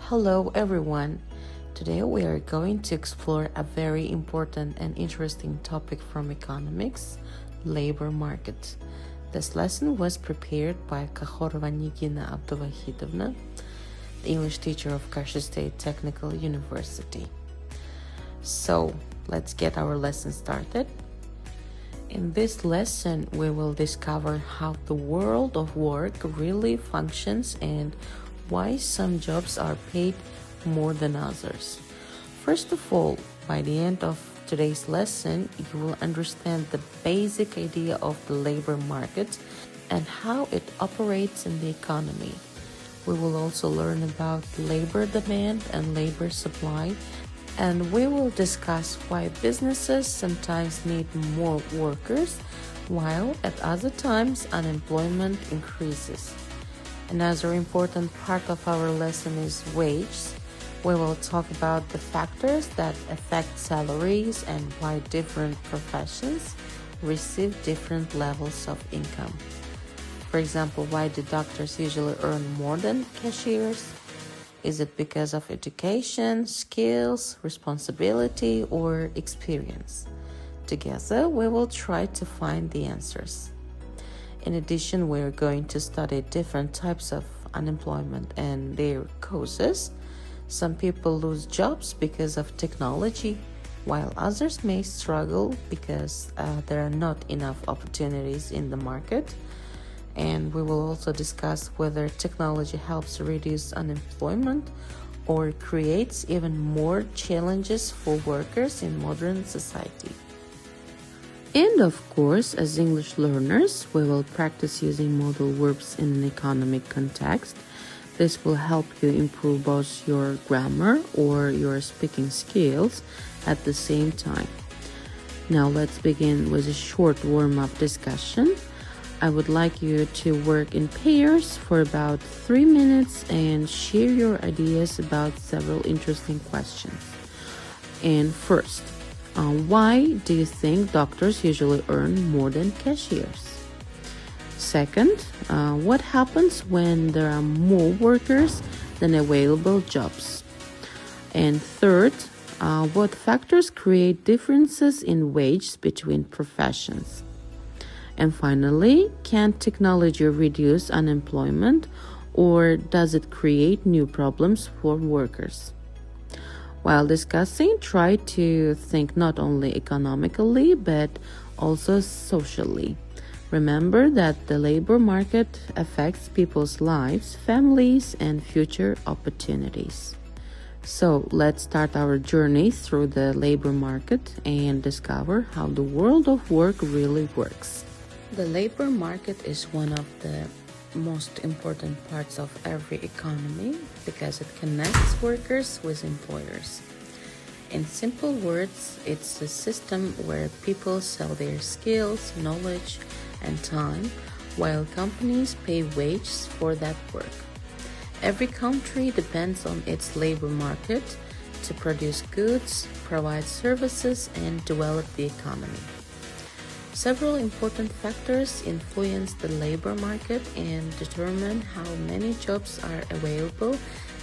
Hello everyone. Today we are going to explore a very important and interesting topic from economics, labor market. This lesson was prepared by Kahorova Nikina Abduvahidovna, the English teacher of Kashir State Technical University. So, let's get our lesson started. In this lesson, we will discover how the world of work really functions and why some jobs are paid more than others. First of all, by the end of today's lesson, you will understand the basic idea of the labor market and how it operates in the economy. We will also learn about labor demand and labor supply, and we will discuss why businesses sometimes need more workers, while at other times unemployment increases. Another important part of our lesson is wages. We will talk about the factors that affect salaries and why different professions receive different levels of income. For example, why do doctors usually earn more than cashiers? Is it because of education, skills, responsibility, or experience? Together, we will try to find the answers. In addition, we are going to study different types of unemployment and their causes. Some people lose jobs because of technology, while others may struggle because there are not enough opportunities in the market. And we will also discuss whether technology helps reduce unemployment or creates even more challenges for workers in modern society. And of course, as English learners, we will practice using modal verbs in an economic context. This will help you improve both your grammar or your speaking skills at the same time. Now let's begin with a short warm-up discussion. I would like you to work in pairs for about 3 minutes and share your ideas about several interesting questions. And first, why do you think doctors usually earn more than cashiers? Second, what happens when there are more workers than available jobs? And third, what factors create differences in wages between professions? And finally, can technology reduce unemployment, or does it create new problems for workers? While discussing, try to think not only economically but also socially. Remember that the labor market affects people's lives, families, and future opportunities. So let's start our journey through the labor market and discover how the world of work really works. The labor market is one of the most important parts of every economy because it connects workers with employers. In simple words, it's a system where people sell their skills, knowledge, and time, while companies pay wages for that work. Every country depends on its labor market to produce goods, provide services, and develop the economy. Several important factors influence the labor market and determine how many jobs are available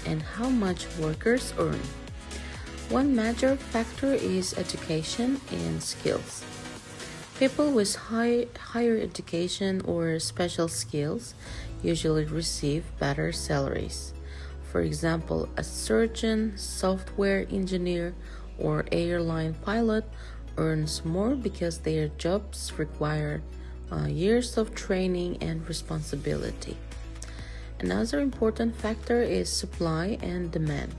and how much workers earn. One major factor is education and skills. People with higher education or special skills usually receive better salaries. For example, a surgeon, software engineer, or airline pilot earns more because their jobs require years of training and responsibility. Another important factor is supply and demand.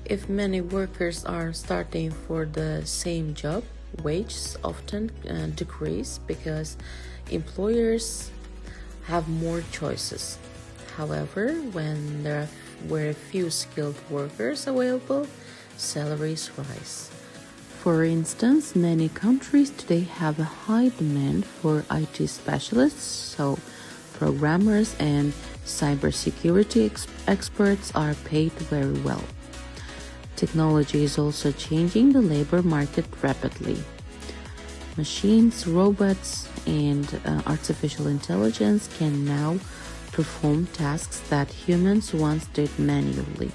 If many workers are starting for the same job, wages often decrease because employers have more choices. However, when there were few skilled workers available, salaries rise. For instance, many countries today have a high demand for IT specialists, so programmers and cybersecurity experts are paid very well. Technology is also changing the labor market rapidly. Machines, robots, and artificial intelligence can now perform tasks that humans once did manually.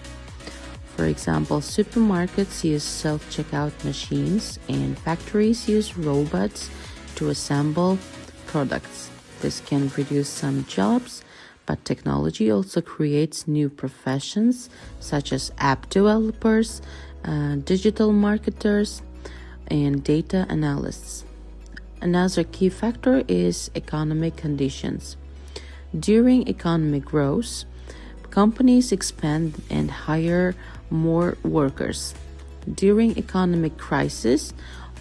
For example, supermarkets use self-checkout machines and factories use robots to assemble products. This can reduce some jobs, but technology also creates new professions such as app developers, digital marketers, and data analysts. Another key factor is economic conditions. During economic growth, companies expand and hire more workers. During economic crisis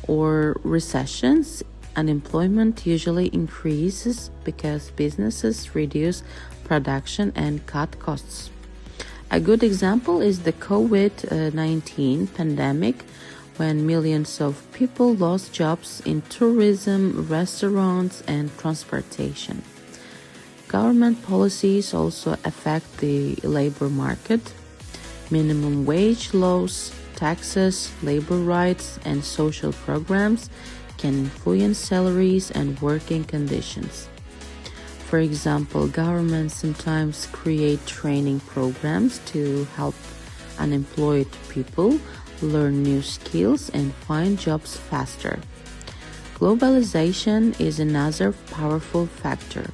or recessions, unemployment usually increases because businesses reduce production and cut costs. A good example is the COVID-19 pandemic, when millions of people lost jobs in tourism, restaurants, and transportation. Government policies also affect the labor market. Minimum wage laws, taxes, labor rights, and social programs can influence salaries and working conditions. For example, governments sometimes create training programs to help unemployed people learn new skills and find jobs faster. Globalization is another powerful factor.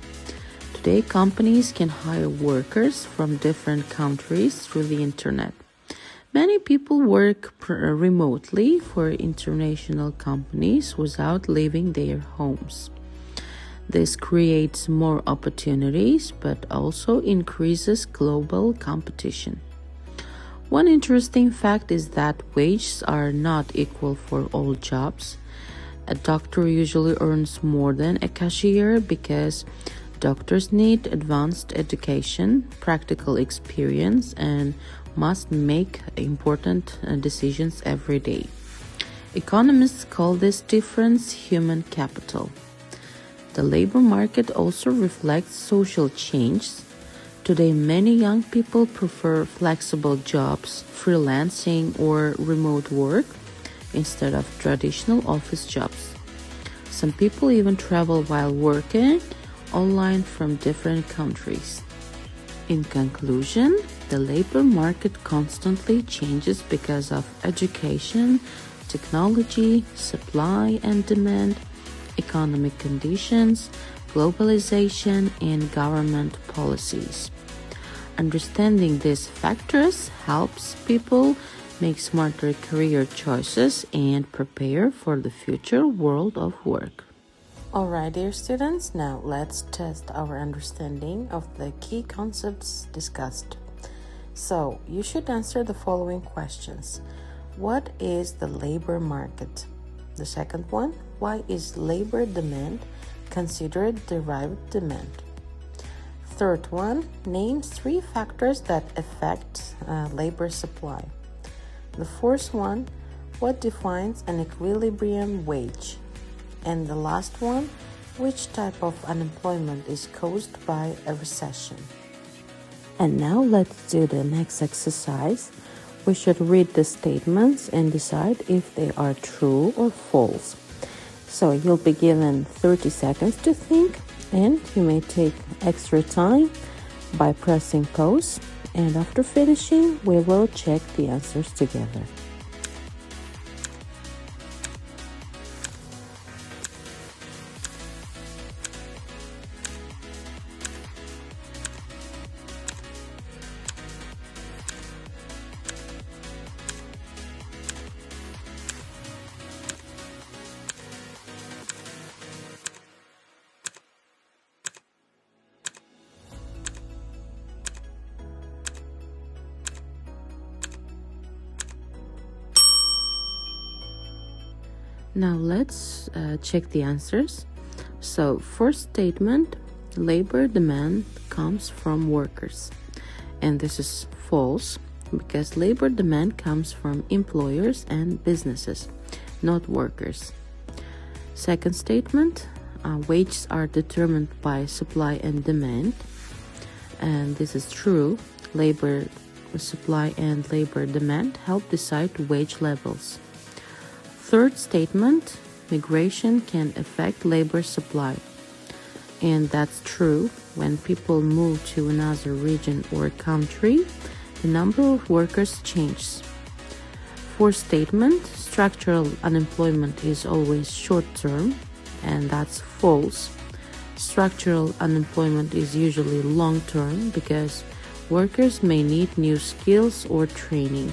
Today, companies can hire workers from different countries through the internet. Many people work remotely for international companies without leaving their homes. This creates more opportunities, but also increases global competition. One interesting fact is that wages are not equal for all jobs. A doctor usually earns more than a cashier because doctors need advanced education, practical experience, and must make important decisions every day. Economists call this difference human capital. The labor market also reflects social change. Today, many young people prefer flexible jobs, freelancing, or remote work instead of traditional office jobs. Some people even travel while working online from different countries. In conclusion, the labor market constantly changes because of education, technology, supply and demand, economic conditions, globalization, and government policies. Understanding these factors helps people make smarter career choices and prepare for the future world of work. Alright, dear students, now let's test our understanding of the key concepts discussed. So, you should answer the following questions. What is the labor market? The second one, why is labor demand considered derived demand? Third one, name 3 factors that affect labor supply. The fourth one, what defines an equilibrium wage? And the last one, which type of unemployment is caused by a recession? And now let's do the next exercise. We should read the statements and decide if they are true or false. So you'll be given 30 seconds to think, and you may take extra time by pressing pause. And after finishing, we will check the answers together. Now let's check the answers. So, first statement, labor demand comes from workers. And this is false because labor demand comes from employers and businesses, not workers. Second statement, wages are determined by supply and demand. And this is true. Labor supply and labor demand help decide wage levels. Third statement, migration can affect labor supply. And that's true. When people move to another region or country, the number of workers changes. Fourth statement, structural unemployment is always short-term, and that's false. Structural unemployment is usually long-term because workers may need new skills or training.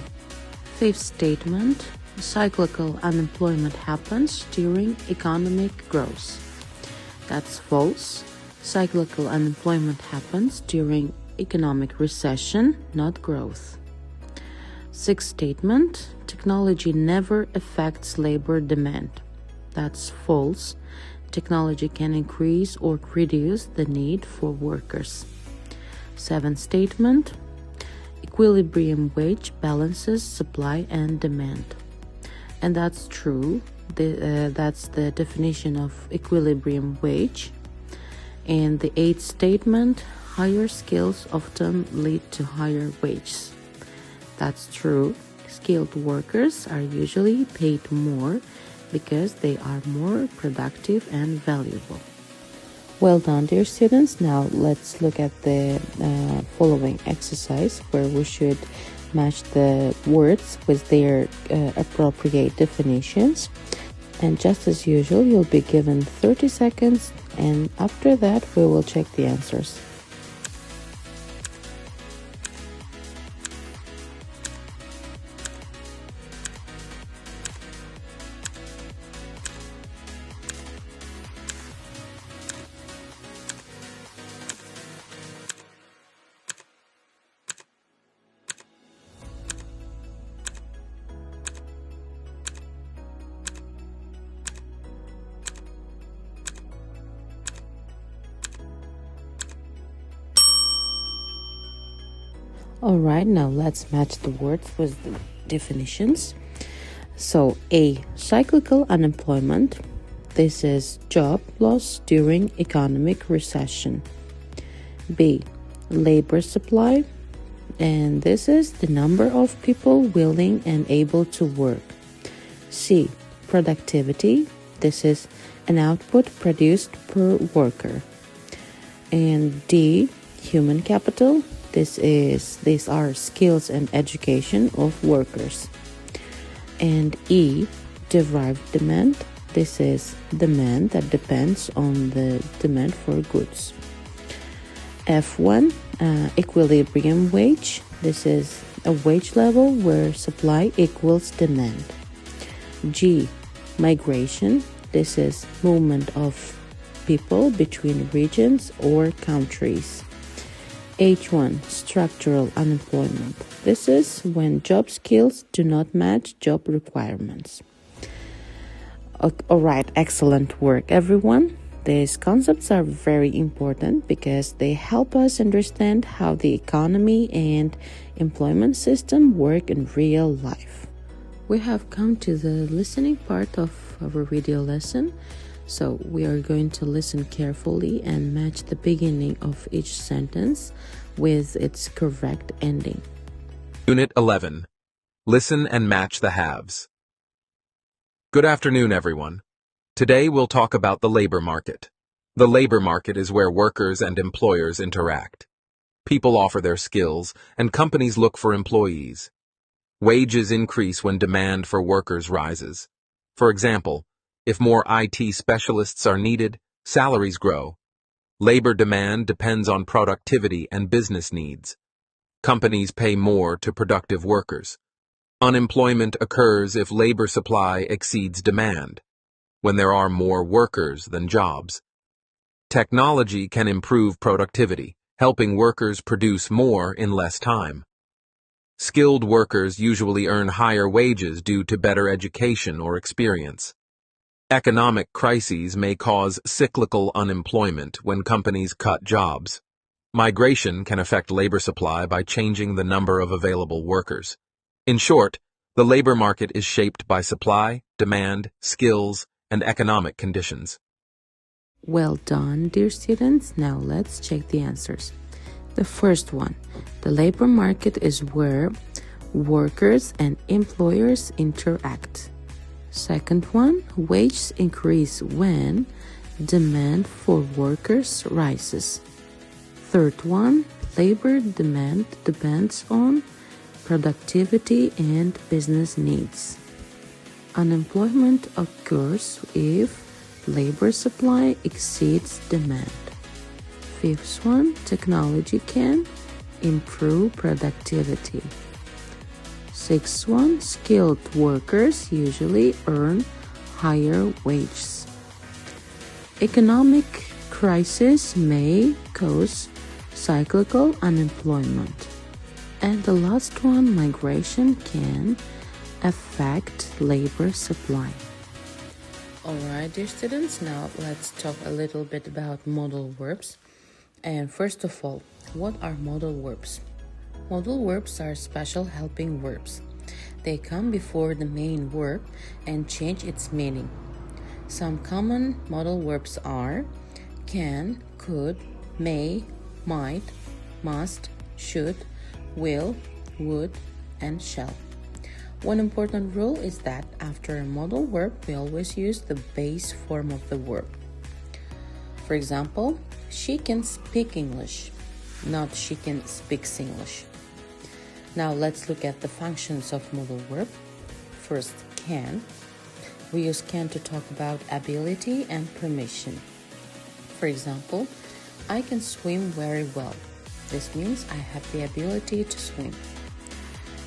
Fifth statement, cyclical unemployment happens during economic growth. That's false. Cyclical unemployment happens during economic recession, not growth. Sixth statement, technology never affects labor demand. That's false. Technology can increase or reduce the need for workers. Seventh statement, equilibrium wage balances supply and demand. And that's true. That's the definition of equilibrium wage. And the eighth statement, higher skills often lead to higher wages. That's true. Skilled workers are usually paid more because they are more productive and valuable. Well done, dear students. Now let's look at the following exercise where we should match the words with their appropriate definitions. And just as usual, you'll be given 30 seconds, and after that we will check the answers. Alright, now let's match the words with the definitions. So, A, cyclical unemployment. This is job loss during economic recession. B, labor supply. And this is the number of people willing and able to work. C, productivity. This is an output produced per worker. And D, human capital. These are skills and education of workers. And E, derived demand. This is demand that depends on the demand for goods. F1, equilibrium wage. This is a wage level where supply equals demand. G, migration. This is movement of people between regions or countries. H1, structural unemployment. This is when job skills do not match job requirements. Alright, excellent work, everyone. These concepts are very important because they help us understand how the economy and employment system work in real life. We have come to the listening part of our video lesson. So we are going to listen carefully and match the beginning of each sentence with its correct ending. Unit 11. Listen and match the haves. Good afternoon, everyone. Today we'll talk about the labor market. The labor market is where workers and employers interact. People offer their skills, and companies look for employees. Wages increase when demand for workers rises. For example, if more IT specialists are needed, salaries grow. Labor demand depends on productivity and business needs. Companies pay more to productive workers. Unemployment occurs if labor supply exceeds demand, when there are more workers than jobs. Technology can improve productivity, helping workers produce more in less time. Skilled workers usually earn higher wages due to better education or experience. Economic crises may cause cyclical unemployment when companies cut jobs. Migration can affect labor supply by changing the number of available workers. In short, the labor market is shaped by supply, demand, skills, and economic conditions. Well done, dear students. Now let's check the answers. The first one, the labor market is where workers and employers interact. Second one, wages increase when demand for workers rises. Third one, labor demand depends on productivity and business needs. Unemployment occurs if labor supply exceeds demand. Fifth one, technology can improve productivity. Sixth one, skilled workers usually earn higher wages. Economic crisis may cause cyclical unemployment. And the last one, migration can affect labor supply. Alright, dear students, now let's talk a little bit about modal verbs. And first of all, what are modal verbs? Modal verbs are special helping verbs. They come before the main verb and change its meaning. Some common modal verbs are can, could, may, might, must, should, will, would, and shall. One important rule is that after a modal verb, we always use the base form of the verb. For example, she can speak English, not she can speak English. Now let's look at the functions of modal verb. First, can. We use can to talk about ability and permission. For example, I can swim very well. This means I have the ability to swim.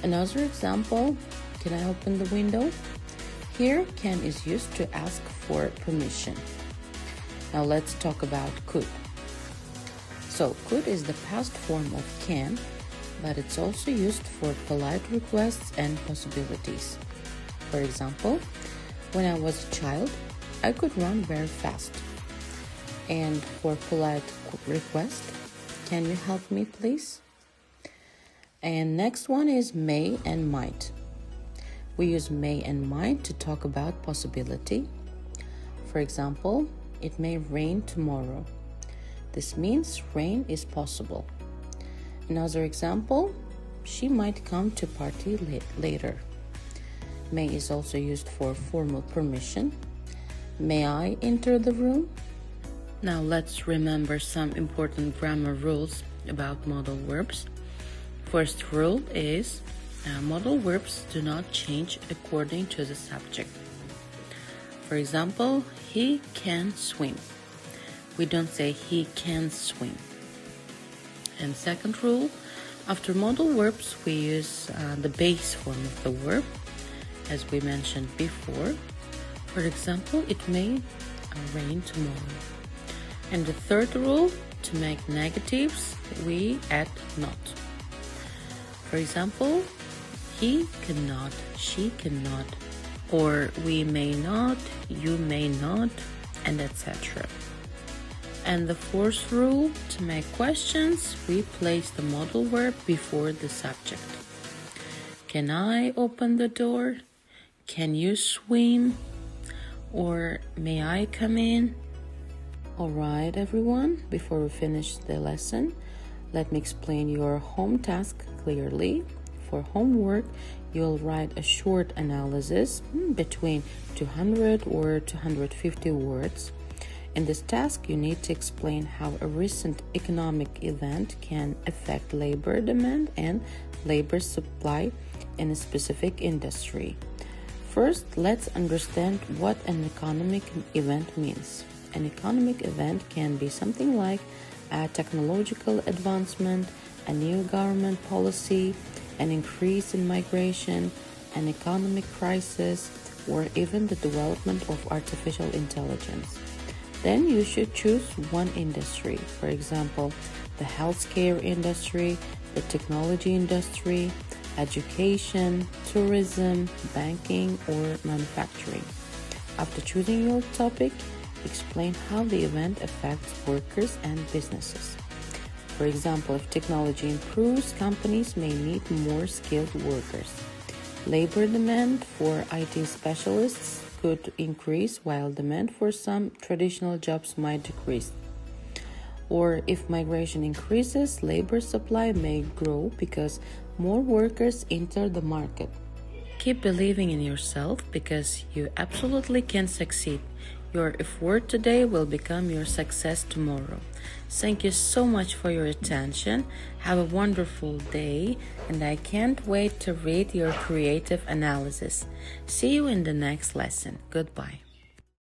Another example, can I open the window? Here, can is used to ask for permission. Now let's talk about could. So, could is the past form of can, but it's also used for polite requests and possibilities. For example, when I was a child, I could run very fast. And for polite request, can you help me please? And next one is may and might. We use may and might to talk about possibility. For example, it may rain tomorrow. This means rain is possible. Another example, she might come to party later. May is also used for formal permission. May I enter the room? Now let's remember some important grammar rules about modal verbs. First rule is modal verbs do not change according to the subject. For example, he can swim. We don't say he can swim. And second rule, after modal verbs, we use the base form of the verb, as we mentioned before. For example, it may rain tomorrow. And the third rule, to make negatives, we add not. For example, he cannot, she cannot, or we may not, you may not, and etc. And the fourth rule, to make questions, we place the modal verb before the subject. Can I open the door? Can you swim? Or may I come in? Alright everyone, before we finish the lesson, let me explain your home task clearly. For homework, you'll write a short analysis between 200 or 250 words. In this task, you need to explain how a recent economic event can affect labor demand and labor supply in a specific industry. First, let's understand what an economic event means. An economic event can be something like a technological advancement, a new government policy, an increase in migration, an economic crisis, or even the development of artificial intelligence. Then you should choose one industry, for example, the healthcare industry, the technology industry, education, tourism, banking, or manufacturing. After choosing your topic, explain how the event affects workers and businesses. For example, if technology improves, companies may need more skilled workers. Labor demand for IT specialists could increase while demand for some traditional jobs might decrease. Or if migration increases, labor supply may grow because more workers enter the market. Keep believing in yourself because you absolutely can succeed. Your effort today will become your success tomorrow. Thank you so much for your attention. Have a wonderful day, and I can't wait to read your creative analysis. See you in the next lesson. Goodbye.